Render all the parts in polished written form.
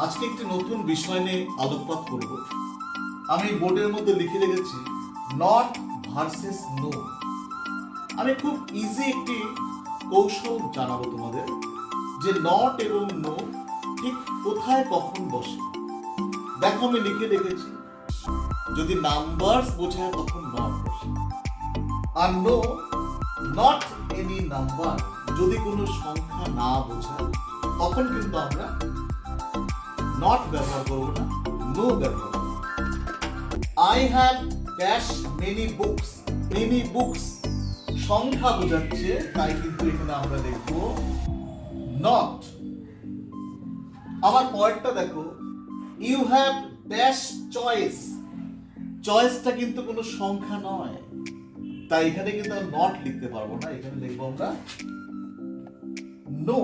আজকে একটি নতুন বিষয় নিয়ে আলোকপাত করব। আমি বোর্ডের মধ্যে লিখে রেখেছি নট ভার্সেস নো। আমি খুব ইজি একটি কৌশল জানাবো তোমাদের যে নট এবং নো ঠিক কোথায় কখন বসে। দেখো আমি লিখে রেখেছি যদি নাম্বারস বোঝায় তখন নট বসে, আর নো নট এনি নাম্বার যদি কোনো সংখ্যা না বোঝায় তখন কিন্তু আমরা নট ব্যবহার করবো না, নো ব্যবহার করবো। I have dash many books. Many books সংখ্যা বোঝাচ্ছে, তাই কিন্তু এখানে আমরা দেখবো নট। আবার পরেরটা দেখো, ইউ হ্যাভ ড্যাশ চয়েস। চয়েসটা কিন্তু কোনো সংখ্যা নয়, তাই এখানে কিন্তু আমরা নট লিখতে পারবো না, এখানে লিখবো আমরা নো।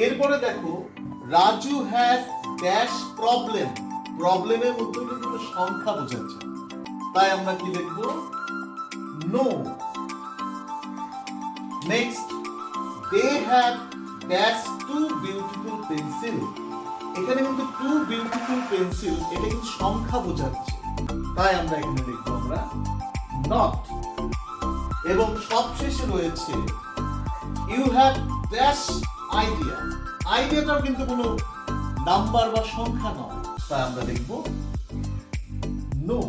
এরপরে দেখো, রাজু হ্যাজ ড্যাশ প্রবলেম। প্রবলেমের মধ্যে কিন্তু কোনো সংখ্যা বোঝাচ্ছে, তাই আমরা কি লিখবো no. Next, they have dash two beautiful pencil. এখানে কিন্তু টু বিউটিফুল পেন্সিল এটা কিন্তু সংখ্যা বোঝাচ্ছে, তাই আমরা এখানে লিখবো আমরা নট। এবং সবশেষে রয়েছে ইউ হ্যাভ ড্যাশ আইডিয়া। আইডিয়াটাও কিন্তু কোনো নাম্বার বা সংখ্যা নয়, তাই আমরা লিখবো নো।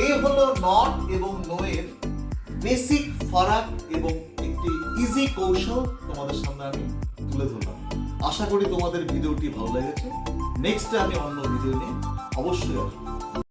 এই হলো নট এবং নো এর বেসিক ফারাক এবং একটি ইজি কৌশল তোমাদের সামনে আমি তুলে ধরলাম। আশা করি তোমাদের ভিডিওটি ভালো লেগেছে। নেক্সটে আমি অন্য ভিডিও নিয়ে অবশ্যই আসবো।